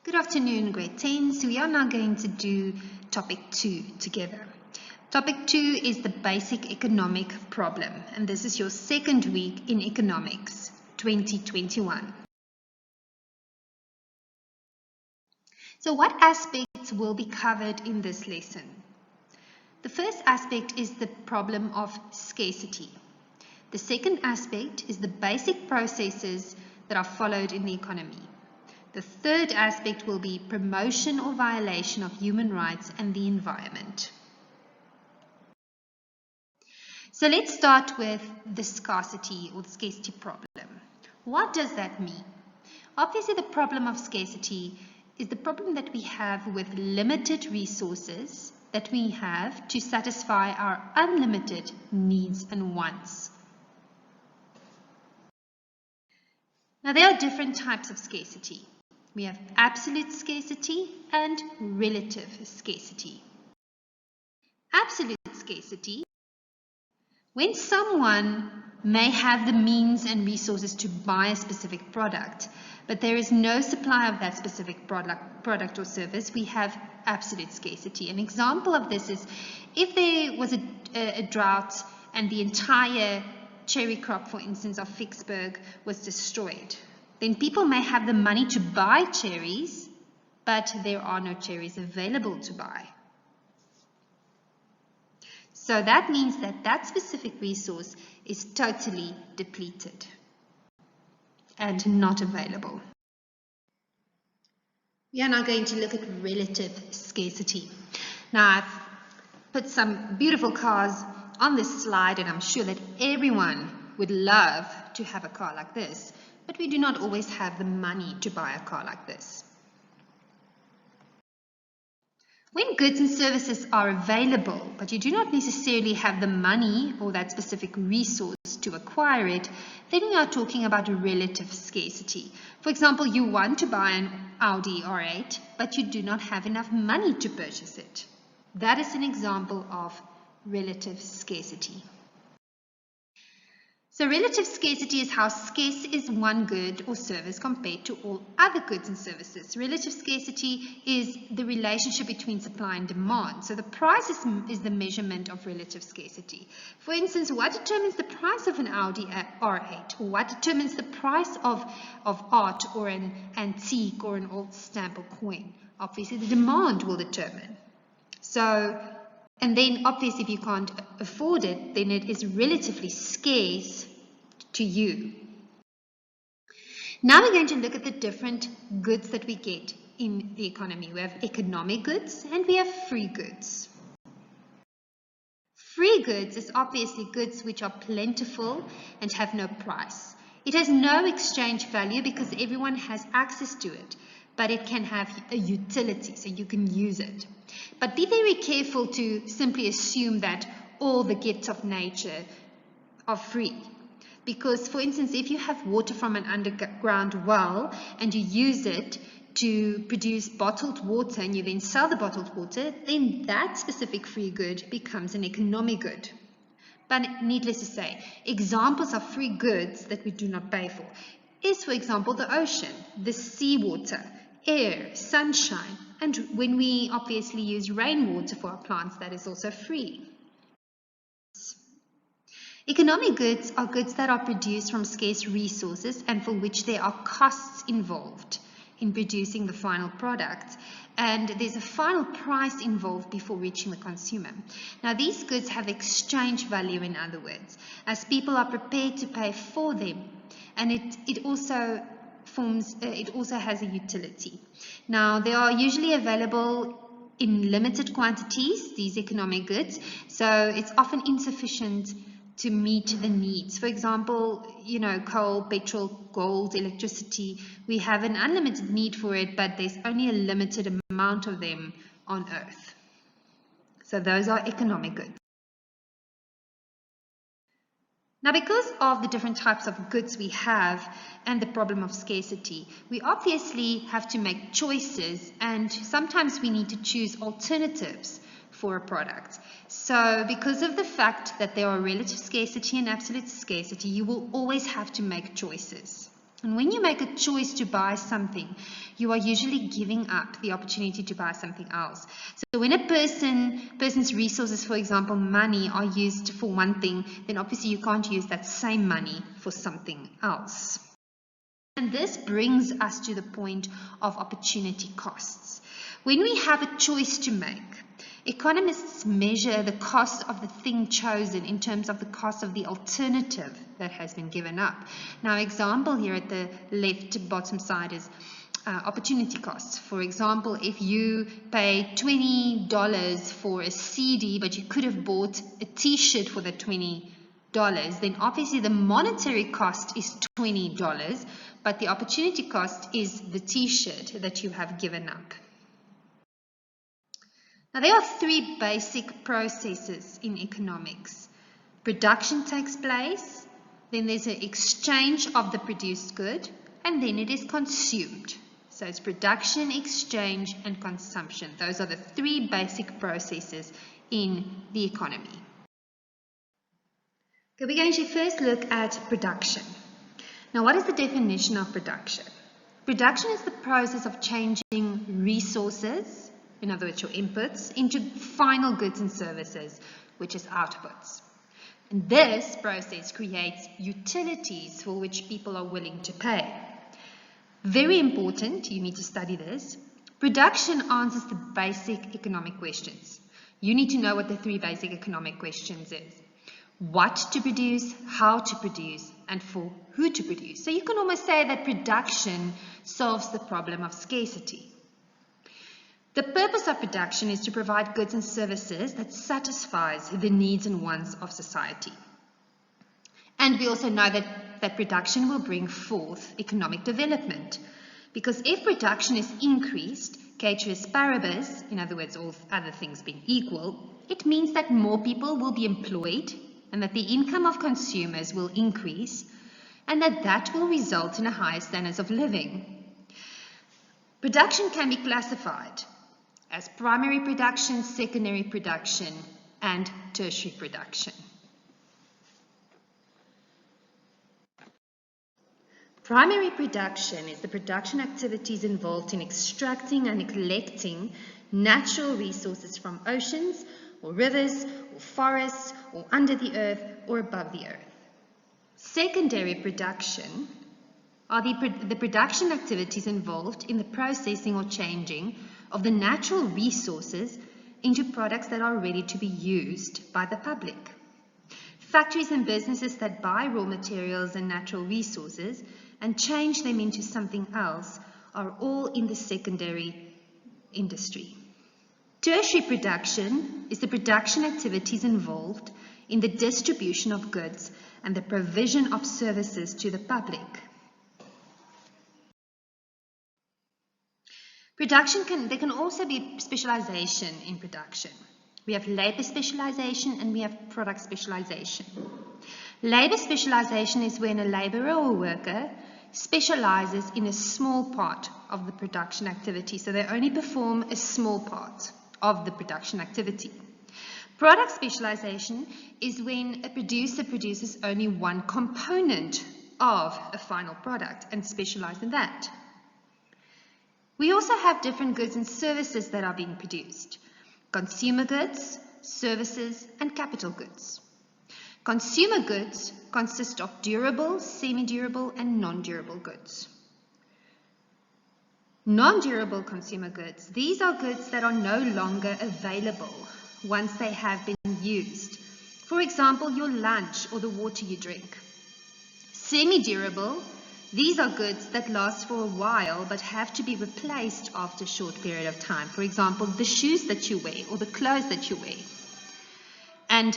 Good afternoon, grade 10s. We are now going to do topic 2 together. Topic 2 is the basic economic problem, and this is your second week in economics 2021. So what aspects will be covered in this lesson? The first aspect is the problem of scarcity. The second aspect is the basic processes that are followed in the economy. The third aspect will be promotion or violation of human rights and the environment. So let's start with the scarcity or the scarcity problem. What does that mean? Obviously, the problem of scarcity is the problem that we have with limited resources that we have to satisfy our unlimited needs and wants. Now, there are different types of scarcity. We have absolute scarcity and relative scarcity. Absolute scarcity, when someone may have the means and resources to buy a specific product, but there is no supply of that specific product or service, we have absolute scarcity. An example of this is if there was a drought and the entire cherry crop, for instance, of Vicksburg was destroyed. Then people may have the money to buy cherries, but there are no cherries available to buy. So that means that that specific resource is totally depleted and not available. We are now going to look at relative scarcity. Now, I've put some beautiful cars on this slide, and I'm sure that everyone would love to have a car like this, but we do not always have the money to buy a car like this. When goods and services are available, but you do not necessarily have the money or that specific resource to acquire it, then we are talking about a relative scarcity. For example, you want to buy an Audi R8, but you do not have enough money to purchase it. That is an example of relative scarcity. So relative scarcity is how scarce is one good or service compared to all other goods and services. Relative scarcity is the relationship between supply and demand. So the price is the measurement of relative scarcity. For instance, what determines the price of an Audi R8? Or what determines the price of art or an antique or an old stamp or coin? Obviously, the demand will determine. And then obviously if you can't afford it, then it is relatively scarce to you. Now we're going to look at the different goods that we get in the economy. We have economic goods and we have free goods. Free goods is obviously goods which are plentiful and have no price. It has no exchange value because everyone has access to it, but it can have a utility, so you can use it. But be very careful to simply assume that all the gifts of nature are free. Because, for instance, if you have water from an underground well and you use it to produce bottled water and you then sell the bottled water, then that specific free good becomes an economic good. But needless to say, examples of free goods that we do not pay for is, for example, the ocean, the seawater, air, sunshine, and when we obviously use rainwater for our plants, that is also free. Economic goods are goods that are produced from scarce resources and for which there are costs involved in producing the final product. And there's a final price involved before reaching the consumer. Now, these goods have exchange value, in other words, as people are prepared to pay for them. And it also has a utility. Now, they are usually available in limited quantities, these economic goods, so it's often insufficient to meet the needs. For example, coal, petrol, gold, electricity, we have an unlimited need for it, but there's only a limited amount of them on Earth. So those are economic goods. Now, because of the different types of goods we have and the problem of scarcity, we obviously have to make choices, and sometimes we need to choose alternatives for a product. So because of the fact that there are relative scarcity and absolute scarcity, you will always have to make choices. And when you make a choice to buy something, you are usually giving up the opportunity to buy something else. So when a person's resources, for example, money, are used for one thing, then obviously you can't use that same money for something else. And this brings us to the point of opportunity costs. When we have a choice to make, economists measure the cost of the thing chosen in terms of the cost of the alternative that has been given up. Now, example here at the left bottom side is opportunity costs. For example, if you pay $20 for a CD, but you could have bought a t-shirt for the $20, then obviously the monetary cost is $20, but the opportunity cost is the t-shirt that you have given up. Now, there are three basic processes in economics. Production takes place, then there's an exchange of the produced good, and then it is consumed. So it's production, exchange, and consumption. Those are the three basic processes in the economy. Okay, we're going to first look at production. Now, what is the definition of production? Production is the process of changing resources, in other words, your inputs, into final goods and services, which is outputs. And this process creates utilities for which people are willing to pay. Very important, you need to study this. Production answers the basic economic questions. You need to know what the three basic economic questions is. What to produce, how to produce, and for who to produce. So you can almost say that production solves the problem of scarcity. The purpose of production is to provide goods and services that satisfies the needs and wants of society. And we also know that production will bring forth economic development. Because if production is increased, ceteris paribus, in other words, all other things being equal, it means that more people will be employed and that the income of consumers will increase, and that will result in a higher standards of living. Production can be classified as primary production, secondary production, and tertiary production. Primary production is the production activities involved in extracting and collecting natural resources from oceans, or rivers, or forests, or under the earth, or above the earth. Secondary production are the production activities involved in the processing or changing of the natural resources into products that are ready to be used by the public. Factories and businesses that buy raw materials and natural resources and change them into something else are all in the secondary industry. Tertiary production is the production activities involved in the distribution of goods and the provision of services to the public. There can also be specialization in production. We have labor specialization and we have product specialization. Labor specialization is when a laborer or worker specializes in a small part of the production activity, so they only perform a small part of the production activity. Product specialization is when a producer produces only one component of a final product and specializes in that. We also have different goods and services that are being produced: consumer goods, services, and capital goods. Consumer goods consist of durable, semi-durable, and non-durable goods. Non-durable consumer goods, these are goods that are no longer available once they have been used. For example, your lunch or the water you drink. Semi-durable, these are goods that last for a while but have to be replaced after a short period of time. For example, the shoes that you wear or the clothes that you wear. And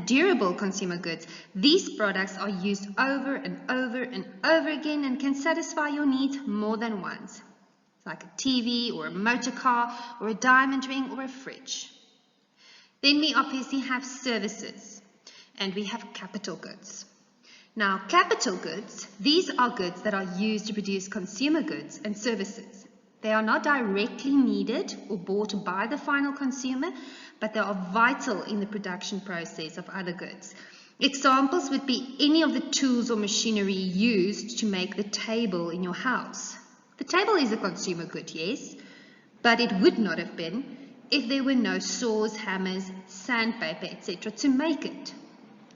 durable consumer goods, these products are used over and over and over again and can satisfy your needs more than once. Like a TV or a motor car or a diamond ring or a fridge. Then we obviously have services and we have capital goods. Now, capital goods, these are goods that are used to produce consumer goods and services. They are not directly needed or bought by the final consumer, but they are vital in the production process of other goods. Examples would be any of the tools or machinery used to make the table in your house. The table is a consumer good, yes, but it would not have been if there were no saws, hammers, sandpaper, etc. to make it.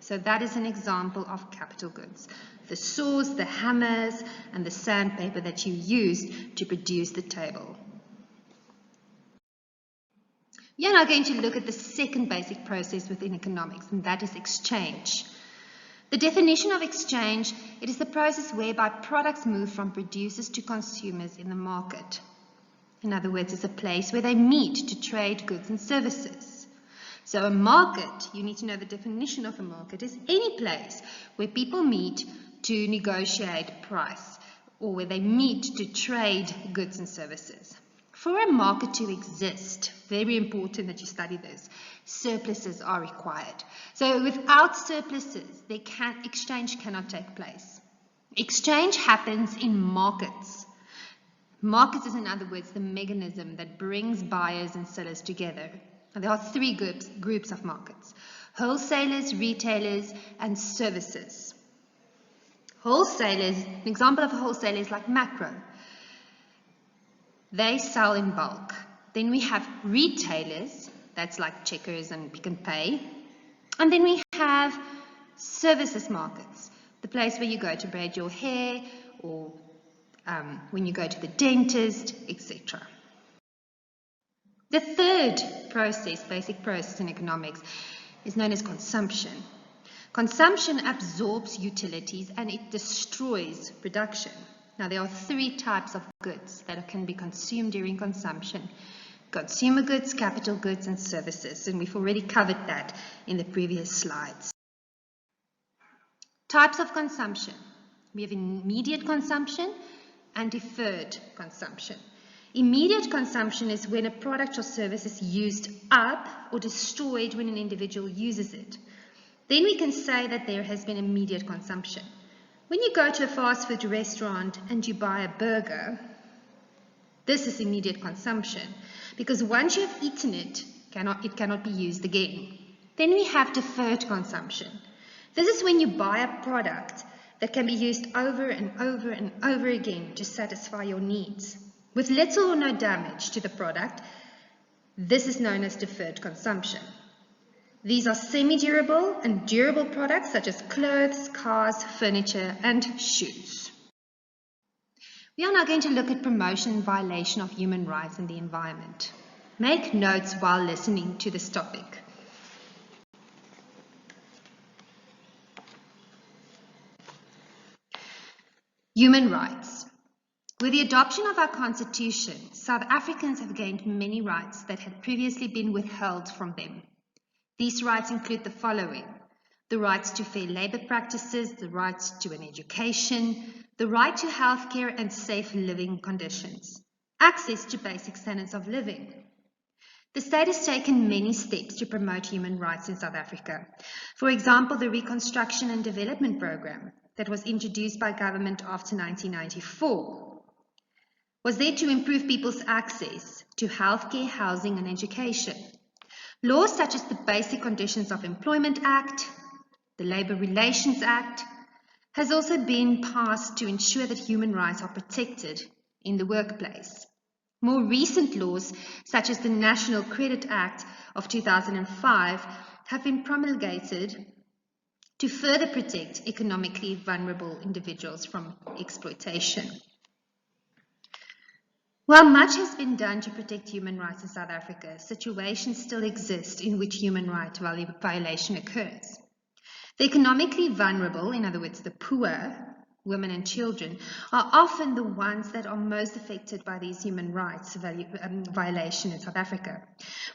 So that is an example of capital goods. The saws, the hammers, and the sandpaper that you used to produce the table. We are now going to look at the second basic process within economics, and that is exchange. The definition of exchange, it is the process whereby products move from producers to consumers in the market. In other words, it's a place where they meet to trade goods and services. So a market, you need to know the definition of a market, is any place where people meet to negotiate price or where they meet to trade goods and services. For a market to exist, very important that you study this, surpluses are required. So without surpluses, exchange cannot take place. Exchange happens in markets. Markets is, in other words, the mechanism that brings buyers and sellers together. Now, there are three groups of markets: wholesalers, retailers, and services. Wholesalers, an example of a wholesaler is like Macro. They sell in bulk. Then we have retailers, that's like Checkers and Pick n Pay. And then we have services markets, the place where you go to braid your hair or when you go to the dentist, etc. The third process, basic process in economics, is known as consumption. Consumption absorbs utilities and it destroys production. Now, there are three types of goods that can be consumed during consumption: consumer goods, capital goods, and services. And we've already covered that in the previous slides. Types of consumption. We have immediate consumption and deferred consumption. Immediate consumption is when a product or service is used up or destroyed when an individual uses it. Then we can say that there has been immediate consumption. When you go to a fast food restaurant and you buy a burger, this is immediate consumption because once you have eaten it, it cannot be used again. Then we have deferred consumption. This is when you buy a product that can be used over and over and over again to satisfy your needs. With little or no damage to the product, this is known as deferred consumption. These are semi-durable and durable products such as clothes, cars, furniture, and shoes. We are now going to look at promotion and violation of human rights and the environment. Make notes while listening to this topic. Human rights. With the adoption of our constitution, South Africans have gained many rights that had previously been withheld from them. These rights include the following: the rights to fair labour practices, the rights to an education, the right to healthcare and safe living conditions, access to basic standards of living. The state has taken many steps to promote human rights in South Africa. For example, the Reconstruction and Development Program that was introduced by government after 1994 was there to improve people's access to healthcare, housing and education. Laws such as the Basic Conditions of Employment Act, the Labour Relations Act, has also been passed to ensure that human rights are protected in the workplace. More recent laws, such as the National Credit Act of 2005, have been promulgated to further protect economically vulnerable individuals from exploitation. While much has been done to protect human rights in South Africa, situations still exist in which human rights violation occurs. The economically vulnerable, in other words, the poor, women and children, are often the ones that are most affected by these human rights violations in South Africa.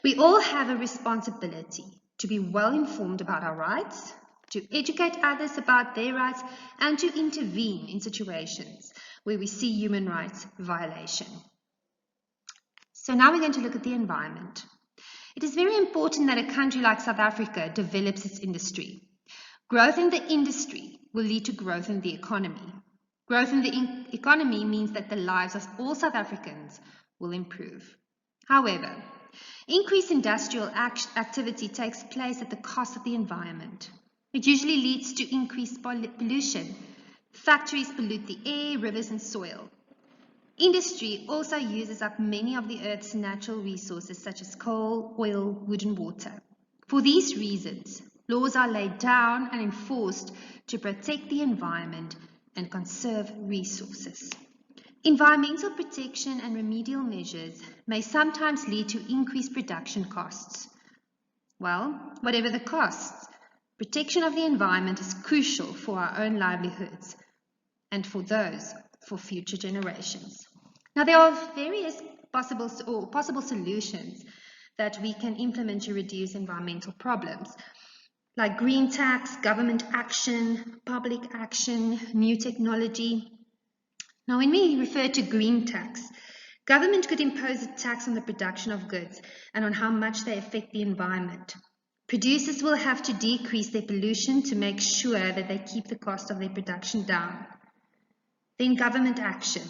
We all have a responsibility to be well informed about our rights, to educate others about their rights, and to intervene in situations where we see human rights violation. So now we're going to look at the environment. It is very important that a country like South Africa develops its industry. Growth in the industry will lead to growth in the economy. Growth in the economy means that the lives of all South Africans will improve. However, increased industrial activity takes place at the cost of the environment. It usually leads to increased pollution. Factories pollute the air, rivers, and soil. Industry also uses up many of the Earth's natural resources such as coal, oil, wood, and water. For these reasons, laws are laid down and enforced to protect the environment and conserve resources. Environmental protection and remedial measures may sometimes lead to increased production costs. Well, whatever the costs, protection of the environment is crucial for our own livelihoods and for those for future generations. Now, there are various possible solutions that we can implement to reduce environmental problems, like green tax, government action, public action, new technology. Now, when we refer to green tax, government could impose a tax on the production of goods and on how much they affect the environment. Producers will have to decrease their pollution to make sure that they keep the cost of their production down. Then government action.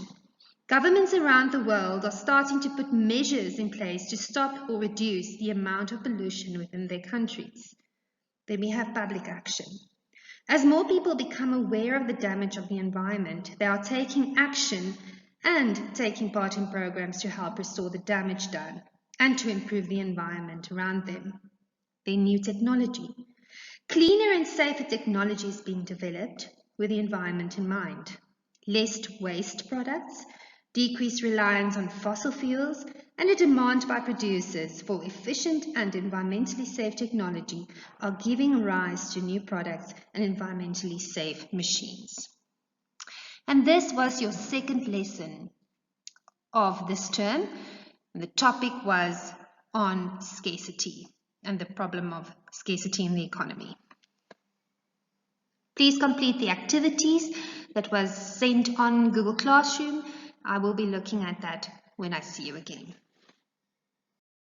Governments around the world are starting to put measures in place to stop or reduce the amount of pollution within their countries. Then we have public action. As more people become aware of the damage of the environment, they are taking action and taking part in programs to help restore the damage done and to improve the environment around them. Then new technology. Cleaner and safer technology is being developed with the environment in mind. Less waste products, decreased reliance on fossil fuels, and a demand by producers for efficient and environmentally safe technology are giving rise to new products and environmentally safe machines. And this was your second lesson of this term. The topic was on scarcity and the problem of scarcity in the economy. Please complete the activities that was sent on Google Classroom. I will be looking at that when I see you again.